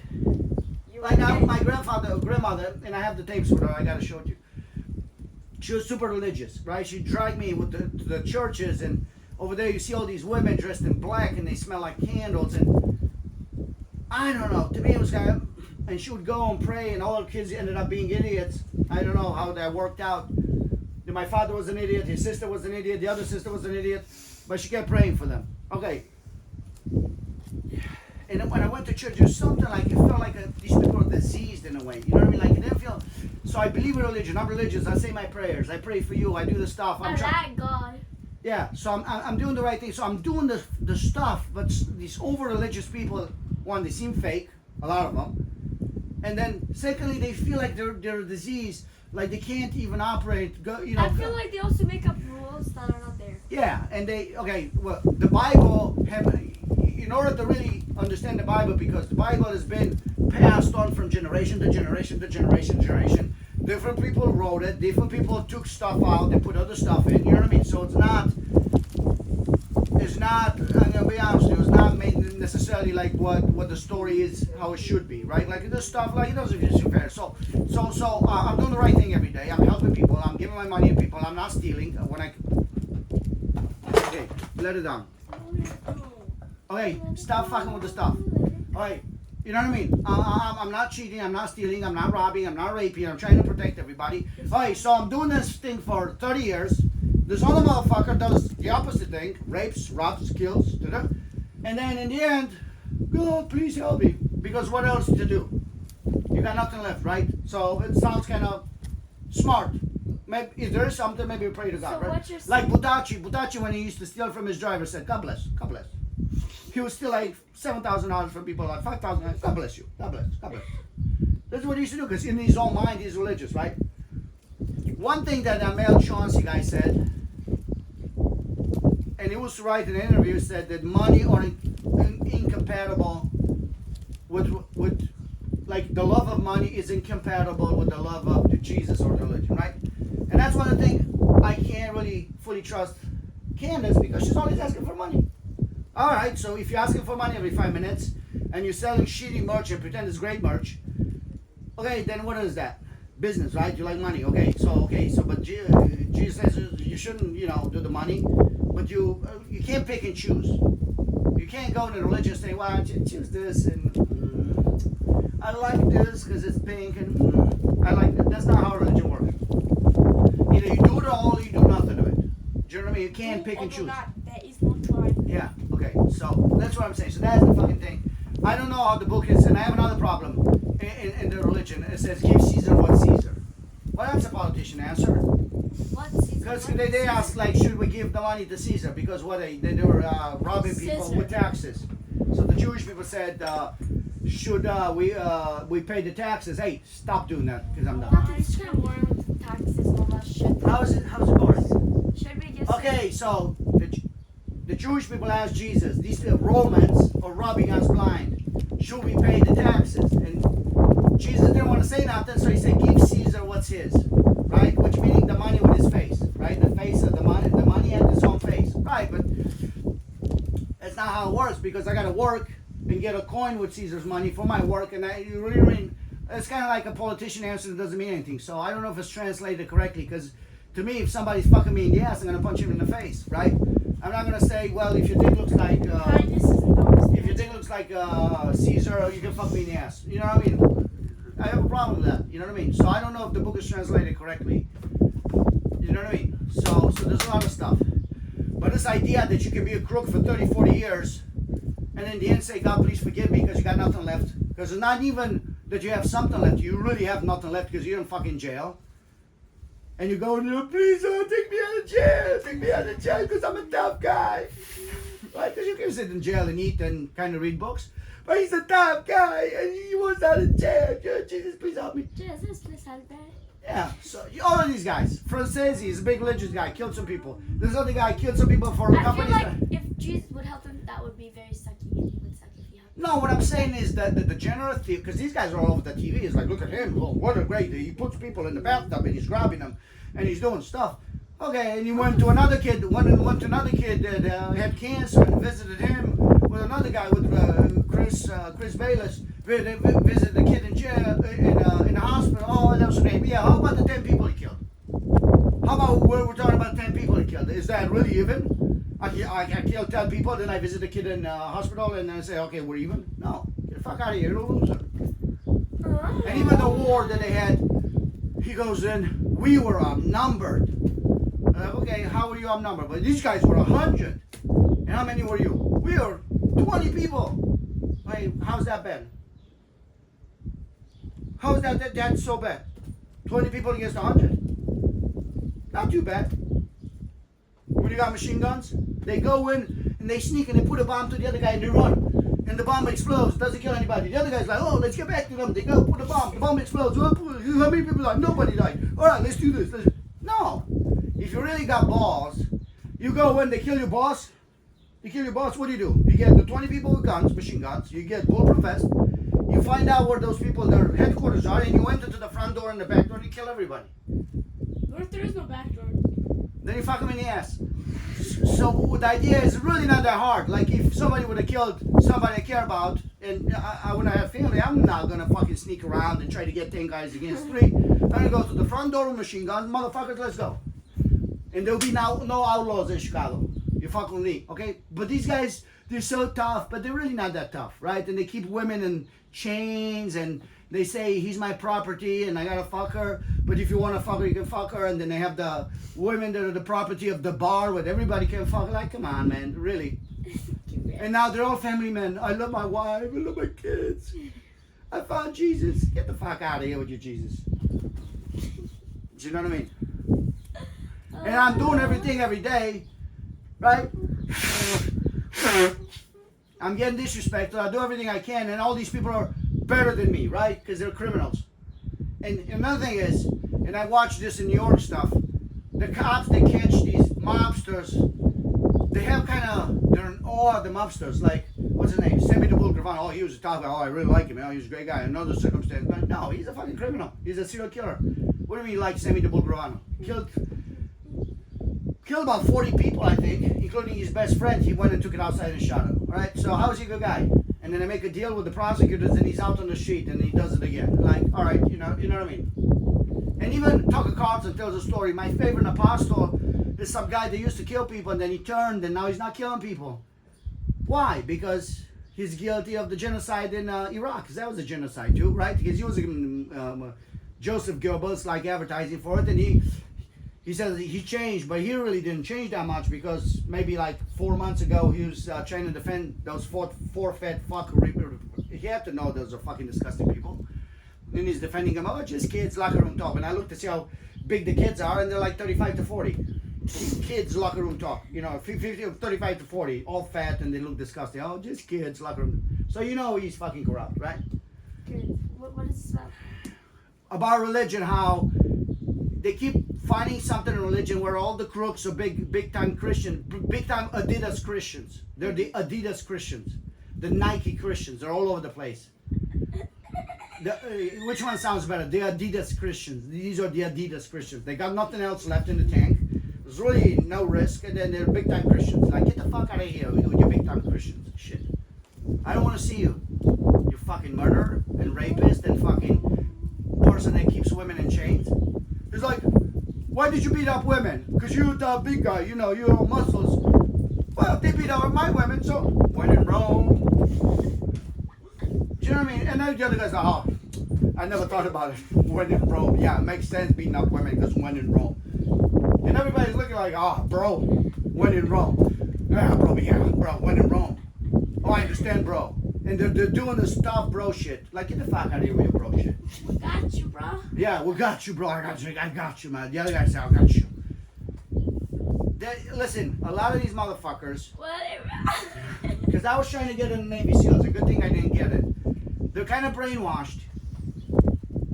You like were my grandmother, and I have the tapes with her, I gotta show it to you. She was super religious, right? She dragged me with to the churches, and over there you see all these women dressed in black, and they smell like candles, and I don't know. To me, it was kind of, and she would go and pray, and all her kids ended up being idiots. I don't know how that worked out. My father was an idiot, his sister was an idiot, the other sister was an idiot, but she kept praying for them. Okay. And then when I went to church, there's something like, it felt like these people were diseased in a way. You know what I mean? Like, it didn't feel. So I believe in religion. I'm religious. I say my prayers. I pray for you. I do the stuff. I like God. Yeah, so I'm doing the right thing. So I'm doing the stuff, but these over-religious people, one, they seem fake, a lot of them. And then, secondly, they feel like they're diseased, like they can't even operate. I feel like they also make up rules that are not there. Yeah, and well, the Bible, in order to really understand the Bible, because the Bible has been passed on from generation to generation to generation to generation. Different people wrote it, different people took stuff out and put other stuff in, you know what I mean? So it's not, I'm gonna be honest with you, it's not made necessarily like what the story is, how it should be, right? Like this stuff, like it doesn't just fair. So I'm doing the right thing every day. I'm helping people, I'm giving my money to people, I'm not stealing. Okay, let it down. Okay, stop fucking with the stuff. Alright, you know what I mean? I'm not cheating, I'm not stealing, I'm not robbing, I'm not raping, I'm trying to protect everybody. Alright, so I'm doing this thing for 30 years. This other motherfucker does the opposite thing, rapes, robs, kills, and then in the end, God, please help me. Because what else to do? You got nothing left, right? So it sounds kind of smart. Maybe, if there is something, maybe we pray to God, So right? what you're Like Butacci, when he used to steal from his driver, said, God bless, God bless. He would steal like $7,000 from people, like $5,000. God bless you, God bless, God bless. That's what he used to do, because in his own mind, he's religious, right? One thing that Mel Chauncey guy said, and he was to write in an interview, said that money are incompatible with, like the love of money is incompatible with the love of Jesus or religion, right? And that's one of the things I can't really fully trust Candace, because she's always asking for money. All right, so if you're asking for money every 5 minutes and you're selling shitty merch and pretend it's great merch, okay, then what is that? Business, right? You like money, okay? So but Jesus says you shouldn't, do the money, but you can't pick and choose. You can't go to the religion and say, well, I choose this and I like this because it's pink and I like that. That's not how religion works. Either you do it all or you do nothing of it. Do you know what I mean? You can't pick and choose. There is no try. Yeah, okay, so that's what I'm saying. So that's the fucking thing. I don't know how the book is, and I have another problem in the religion. It says, give Caesar what's Caesar. Well, that's a politician answer. What season? Because they ask, like, should we give the money to Caesar? Because they were robbing people Caesar. with taxes. So the Jewish people said, should we pay the taxes? Hey, stop doing that, because I'm done. Nothing's kind of boring with taxes and all that shit. How's it boring? Should we just Okay, so the Jewish people asked Jesus, these Romans are robbing us blind. Should we pay the taxes? And Jesus didn't want to say nothing, so he said, give Caesar what's his. Right? Which meaning the money with his face. Right? The face of the money had its own face. Right, but that's not how it works, because I got to work and get a coin with Caesar's money for my work, and you really mean, it's kind of like a politician answer that doesn't mean anything. So I don't know if it's translated correctly, because to me, if somebody's fucking me in the ass, I'm going to punch him in the face, right? I'm not going to say, well, if your dick looks like Kindness isn't always if your dick looks like Caesar, you can fuck me in the ass. You know what I mean? I have a problem with that. You know what I mean? So I don't know if the book is translated correctly. You know what I mean? So there's a lot of stuff. But this idea that you can be a crook for 30, 40 years, and in the end say, God, please forgive me because you got nothing left. Because it's not even that you have something left. You really have nothing left because you're in fucking jail. And you go, please, take me out of jail. Take me out of jail because I'm a tough guy. Right? Because you can sit in jail and eat and kind of read books. But he's a tough guy and he was out of jail. Jesus, please help me. Jesus, please help me. Yeah, so all of these guys. Francesi is a big religious guy, killed some people. This other guy killed some people for a I couple feel of like if Jesus would help him, that would be very sucky, and he would suck if he helped him. No, what I'm saying is that the degenerate thief, because these guys are all over the TV, it's like, look at him, oh, what a great, he puts people in the bathtub and he's grabbing them and he's doing stuff. Okay, and he went to another kid, went to another kid that had cancer and visited him with another guy, with Chris Bayless, visited the kid in jail, in the hospital. Oh, that was great. Yeah, how about the 10 people he killed? How about we're talking about 10 people he killed? Is that really even? I killed 10 people, then I visit the kid in hospital, and then I say, okay, we're even? No, get the fuck out of here, you're a loser. And even the war that they had, he goes in, we were outnumbered. Okay, how were you outnumbered? But these guys were 100. And how many were you? We were 20 people. Wait, how's that bad? How is that's so bad? 20 people against 100? Not too bad. When you got machine guns, they go in and they sneak and they put a bomb to the other guy and they run. And the bomb explodes, doesn't kill anybody. The other guy's like, oh, let's get back to them. They go put a bomb, the bomb explodes. How many people died? Nobody died. All right, let's do this. No. If you really got balls, you go in, they kill your boss. You kill your boss, what do? You get the 20 people with guns, machine guns. You get bulletproof vest. You find out where those people, their headquarters are, and you enter to the front door and the back door and you kill everybody. What if there is no back door? Then you fuck them in the ass. So the idea is really not that hard. Like if somebody would have killed somebody I care about, and when I have family, I'm not gonna fucking sneak around and try to get 10 guys against 3. I'm gonna go to the front door with machine guns, motherfuckers, let's go. And there'll be no outlaws in Chicago. You fuck with me, okay? But these guys, they're so tough, but they're really not that tough, right? And they keep women in chains, and they say, he's my property, and I gotta fuck her. But if you wanna fuck her, you can fuck her. And then they have the women that are the property of the bar, where everybody can fuck. Like, come on, man, really. And now they're all family men. I love my wife, I love my kids. I found Jesus. Get the fuck out of here with your Jesus. Do you know what I mean? And I'm doing everything every day, right? I'm getting disrespected. I do everything I can, and all these people are better than me, right? Because they're criminals. And another thing is, and I watch this in New York stuff, the cops, they catch these mobsters, they have kind of, they're in awe of the mobsters. Like, what's his name? Sammy the Bull Gravano. Oh, he was a top guy. Oh, I really like him. Oh, he's a great guy. In another circumstance. But no, he's a fucking criminal. He's a serial killer. What do you mean you like Sammy the Bull Gravano? Killed about 40 people, I think, including his best friend. He went and took it outside and shot him. All right, so how is he a good guy? And then they make a deal with the prosecutors, and he's out on the street, and he does it again. Like, all right, you know what I mean? And even Tucker Carlson tells a story. My favorite apostle is some guy that used to kill people, and then he turned, and now he's not killing people. Why? Because he's guilty of the genocide in Iraq, because that was a genocide too, right? Because he was Joseph Goebbels, like, advertising for it, and he said he changed, but he really didn't change that much, because maybe like 4 months ago he was trying to defend those four fat fuck. He had to know those are fucking disgusting people. And he's defending them. Oh, just kids, locker room talk. And I looked to see how big the kids are, and they're like 35 to 40. Kids, locker room talk. You know, 35 to 40, all fat, and they look disgusting. Oh, just kids, locker room. So you know he's fucking corrupt, right? Good. What is this about? About religion, how they keep finding something in religion where all the crooks are big time Christian, big time Adidas Christians. They're the Adidas Christians, the Nike Christians. They're all over the place. Which one sounds better? The Adidas Christians. These are the Adidas Christians. They got nothing else left in the tank. There's really no risk, and then they're big time Christians. Like, get the fuck out of here with your big time Christians. Shit. I don't want to see you. You fucking murderer and rapist and fucking person that keeps women in chains. It's like, why did you beat up women? Because you're the big guy, you know, you're all muscles. Well, they beat up my women, so when in Rome. Do you know what I mean? And then the other guy's like, oh, I never thought about it. When in Rome. Yeah, it makes sense beating up women because when in Rome. And everybody's looking like, oh, bro, when in Rome. Yeah, bro, when in Rome. Oh, I understand, bro. And they're doing the stuff, bro shit. Like, get the fuck out of here with your bro shit. We got you, bro. Yeah, we got you, bro. I got you, man. The other guy said, I got you. Listen, a lot of these motherfuckers, Whatever. because I was trying to get in the Navy SEALs. A good thing I didn't get it. They're kind of brainwashed.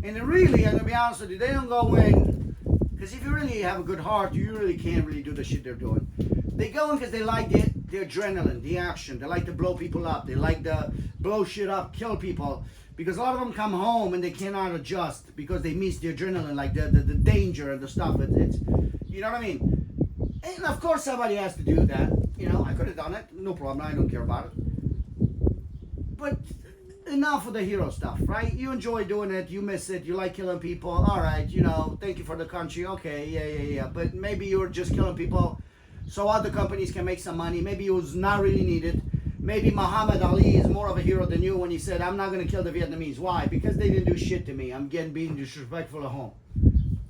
And they really, I'm going to be honest with you, they don't go in. Because if you really have a good heart, you really can't really do the shit they're doing. They go in because they like the adrenaline, the action. They like to blow people up. They like to blow shit up, kill people. Because a lot of them come home and they cannot adjust because they miss the adrenaline, like the danger and the stuff. It's you know what I mean? And of course somebody has to do that. You know, I could have done it. No problem. I don't care about it. But enough of the hero stuff, right? You enjoy doing it. You miss it. You like killing people. All right, you know, thank you for the country. Okay, yeah. But maybe you were just killing people so other companies can make some money. Maybe it was not really needed. Maybe Muhammad Ali is more of a hero than you when he said, I'm not going to kill the Vietnamese. Why? Because they didn't do shit to me. I'm being disrespectful at home.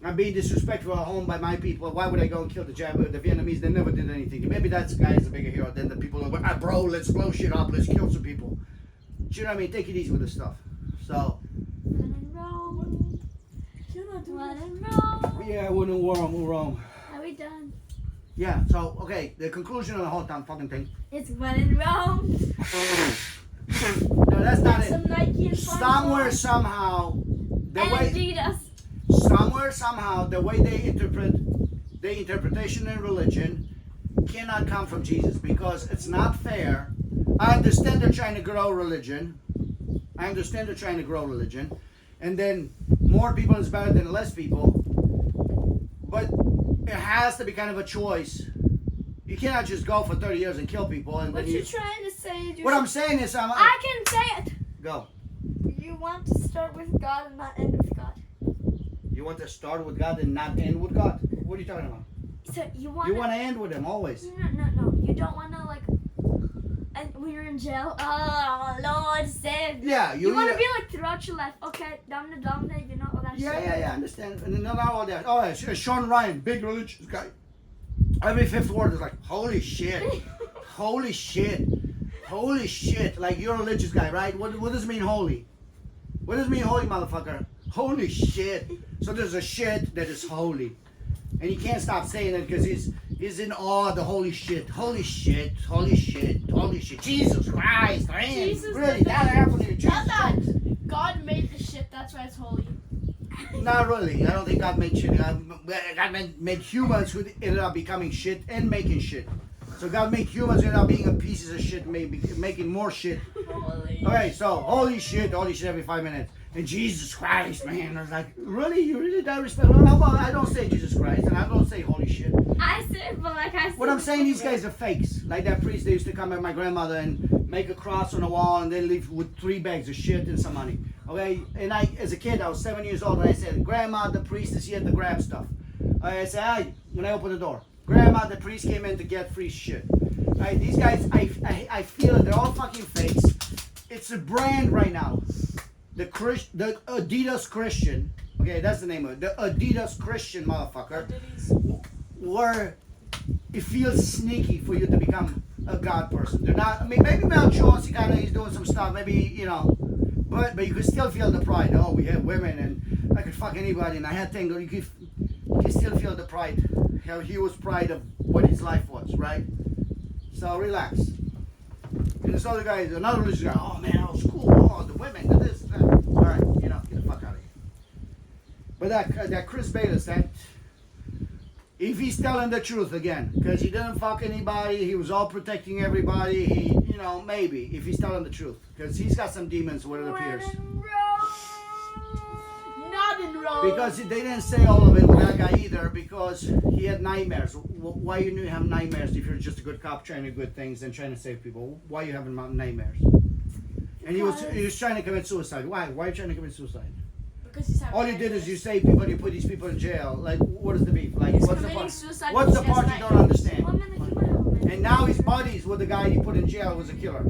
I'm being disrespectful at home by my people. Why would I go and kill the Vietnamese? They never did anything to me. Maybe that guy is a bigger hero than the people who are, bro, let's blow shit up. Let's kill some people. Do you know what I mean? Take it easy with this stuff. So. When in Rome. You're not doing When this. in Rome. Yeah, we're in Rome. Are we done? Yeah, so, okay, the conclusion of the whole damn fucking thing. It's when in Rome. No, that's not it. Some Nike and Somewhere, somehow, the way they interpret the interpretation in religion cannot come from Jesus because it's not fair. I understand they're trying to grow religion. And then more people is better than less people. But it has to be kind of a choice. You cannot just go for 30 years and kill people. And What then you trying to say? what I'm saying is, I can say it. go. You want to start with God and not end with God. You want to start with God and not end with God? What are you talking about? So you want. You want to end with Him always. No. You don't want to like. And when you're in jail, oh Lord save me. Yeah, You want to be like throughout your life. Okay, domine, you know all that shit. Yeah, I understand. And not all that. Oh, yeah, Sean Ryan, big religious guy. Every fifth word is like, holy shit, holy shit, holy shit. Like, you're a religious guy, right? What does it mean, holy? What does it mean, holy, motherfucker? Holy shit. So there's a shit that is holy. And he can't stop saying it because he's in awe of the holy shit. Holy shit, holy shit, holy shit. Jesus Christ, man. Jesus Really, did that that. happened to you. Jesus Not Christ. that. God made the shit, that's why it's holy. Not really. I don't think God made shit. God made humans who ended up becoming shit and making shit. So God made humans who ended up being pieces of shit, maybe making more shit. Holy. Okay, so holy shit every 5 minutes. And Jesus Christ, man. I was like, really? You really don't respect? Well, I don't say Jesus Christ, and I don't say holy shit. I said, but like I said. What I'm saying, these guys are fakes. Like that priest, they used to come at my grandmother and make a cross on the wall, and then leave with 3 bags of shit and some money. Okay, and I, as a kid, I was 7 years old, and I said, Grandma, the priest is here to grab stuff. I said, hey, when I opened the door, Grandma, the priest came in to get free shit. Right, these guys, I feel it. They're all fucking fakes. It's a brand right now. The Adidas Christian. Okay, that's the name of it. The Adidas Christian motherfucker. Where it feels sneaky for you to become a God person. They're not. I mean, maybe Mel Chauncey kind of he's doing some stuff. Maybe you know, but you can still feel the pride. Oh, we have women, and I could fuck anybody, and I had things. You can still feel the pride. How he was pride of what his life was, right? So relax. And this other guy is another religious guy. Oh man, that was cool. Oh, the women, the this, that. All right, you know, get the fuck out of here. But that Chris Bayless, If he's telling the truth again, because he didn't fuck anybody, he was all protecting everybody. He, you know, maybe if he's telling the truth, because he's got some demons, what it appears. Not in Rome. Because they didn't say all of it with that guy either, because he had nightmares. Why you have nightmares if you're just a good cop trying to do good things and trying to save people? Why you having nightmares? And he was trying to commit suicide. Why? Why are you trying to commit suicide? Because he's having All you did is nightmares. you save people and you put these people in jail. Like, what is the beef? Like, He's what's the committing part? suicide What's the because he part has you don't nightmares. understand? And now he's buddies with the guy he put in jail was a killer.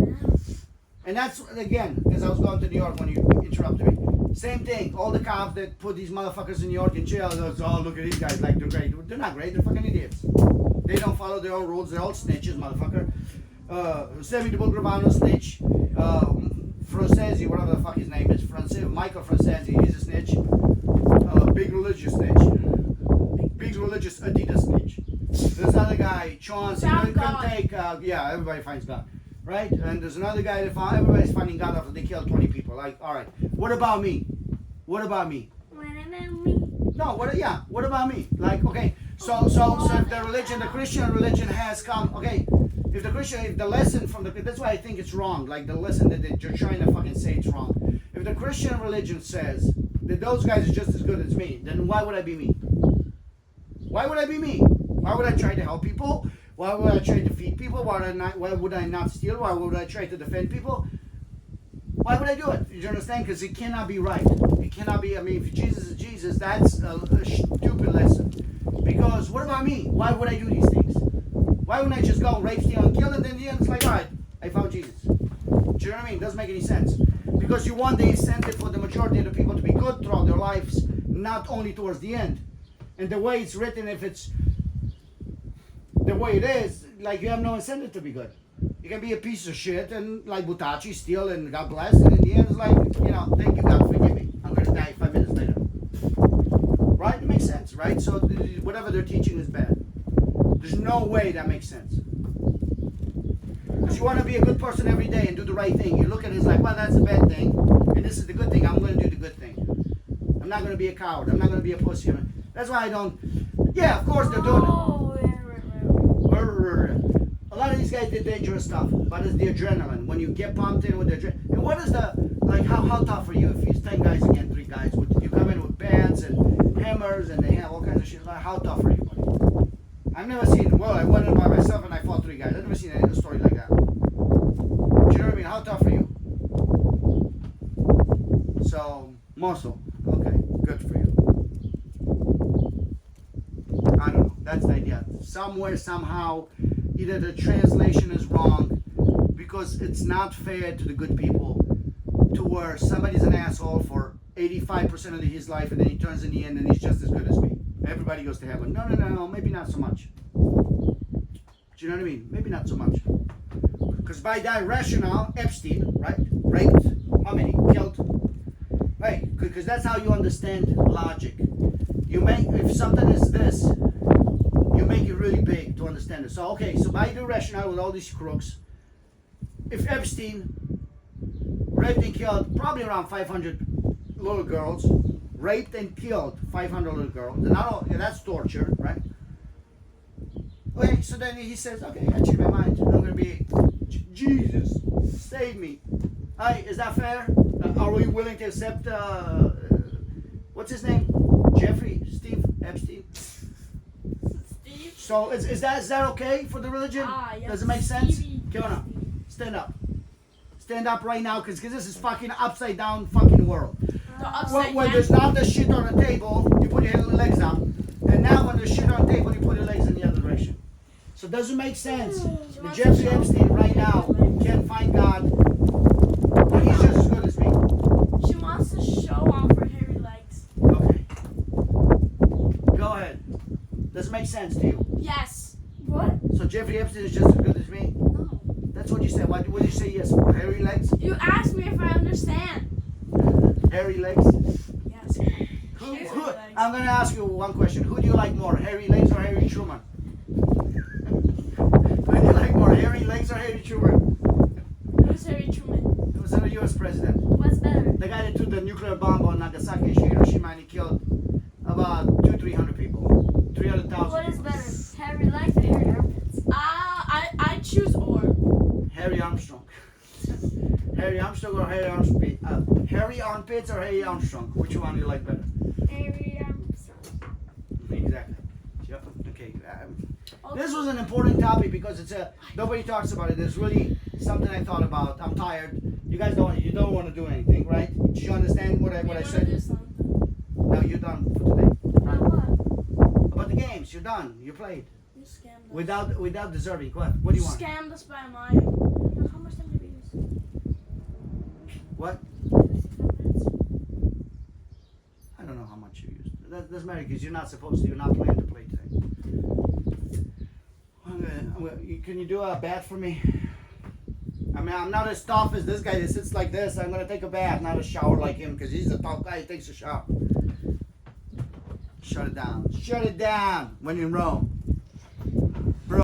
And that's, again, because I was going to New York when you interrupted me. Same thing. All the cops that put these motherfuckers in New York in jail, they're oh, look at these guys, like they're great. They're not great, they're fucking idiots. They don't follow their own rules, they're all snitches, motherfucker. Sammy the Gravano snitch. Francesi, whatever the fuck his name is, Michael Francesi, he's a snitch. Big religious snitch. Big religious Adidas snitch. There's another guy, Chauncey, Found couldn't God. take, yeah, everybody finds God. Right? And there's another guy that found, everybody's finding God after they killed 20 people. Like, alright, what about me? What about me? No, what about me? Like, okay, so if the religion, the Christian religion has come, okay, if the lesson from that's why I think it's wrong, like the lesson that you're trying to fucking say it's wrong. If the Christian religion says that those guys are just as good as me, then why would I be me? Why would I be me? Why would I try to help people? Why would I try to feed people? Why would I not steal? Why would I try to defend people? Why would I do it? You understand? Because it cannot be right. It cannot be, I mean, if Jesus is Jesus, that's a stupid lesson. Because what about me? Why would I do these things? Why wouldn't I just go rape, steal, and kill, and then in the end it's like, alright, I found Jesus. Do you know what I mean? It doesn't make any sense. Because you want the incentive for the majority of the people to be good throughout their lives, not only towards the end. And the way it's written, if it's the way it is, like you have no incentive to be good. You can be a piece of shit and like Butachi, steal, and God bless, and in the end it's like, you know, thank you God, forgive me. I'm going to die 5 minutes later. Right? It makes sense, right? So whatever they're teaching is bad. There's no way that makes sense. Because you want to be a good person every day and do the right thing. You look at it as like, well, that's a bad thing, and this is the good thing. I'm going to do the good thing. I'm not going to be a coward. I'm not going to be a pussy. That's why I don't. Yeah, of course they're doing it. A lot of these guys did dangerous stuff, but it's the adrenaline. When you get pumped in with the adrenaline. And what is the, like, how tough are you if it's 10 guys against 3 guys? You come in with bats and hammers and they have all kinds of shit. Like, how tough are you, buddy? I've never seen, well, I went in by myself and I fought 3 guys. I've never seen any story like that. Do you know what I mean? How tough are you? So, muscle. Okay, good for you. I don't know. That's the idea. Somewhere, somehow, either the translation is wrong because it's not fair to the good people to where somebody's an asshole for 85% of his life and then he turns in the end and he's just as good as me. Everybody goes to heaven. No, maybe not so much. Do you know what I mean? Maybe not so much. Because by that rationale, Epstein, right, raped, how many? Killed. Right, because that's how you understand logic. You make, if something is this, you make it really big to understand it. So, okay, so by the rationale with all these crooks, if Epstein raped and killed probably around 500 little girls, raped and killed 500 little girls, and not all, yeah, that's torture, right? Okay, so then he says, okay, I changed my mind. I'm going to be, Jesus, save me. Hey, is that fair? Are we willing to accept, what's his name? Steve Epstein? Steve? So is that okay for the religion? Yes. Does it make sense? Stevie. Kiona, stand up. Stand up right now, because this is fucking upside down fucking world. The upside When down. there's not the shit on the table, you put your legs up. And now when there's shit on the table, you put your legs in the other direction. So does it make sense? The Jeffrey Epstein right now can't find God. But he's just as good as me. She wants to show off her hairy legs. Okay. Go ahead. Does it make sense to you? Yes. What? So Jeffrey Epstein is just as good as me? No. That's what you said. What did you say yes for? Hairy legs? You asked me if I understand. Hairy legs? Yes. Hairy legs. I'm going to ask you one question. Who do you like more, hairy legs or Harry Truman? Who do you like more, hairy legs or Harry Truman? Who's Harry Truman? He was the U.S. president. What's better? The guy that threw the nuclear bomb on Nagasaki and Hiroshima and he killed about 200-300 people. 300,000 What is people. Harry Armstrong or Harry Armstrong? Harry Armpits or Harry Armstrong? Which one do you like better? Harry Armstrong. Exactly. Yeah, okay. This was an important topic because it's nobody talks about it. It's really something I thought about. I'm tired. You guys don't want to do anything, right? Did you understand what I Do said? something. No, you're done for today. About what? About the games, you're done. You played You scammed us. without deserving. What do you want? Scammed us by lying. How much time did we use? What? 55 minutes. I don't know how much you used. That doesn't matter because you're not supposed to. You're not planning to play today. Can you do a bath for me? I mean, I'm not as tough as this guy that sits like this. I'm gonna take a bath, not a shower like him, because he's a tough guy. He takes a shower. Shut it down. Shut it down when you're in Rome.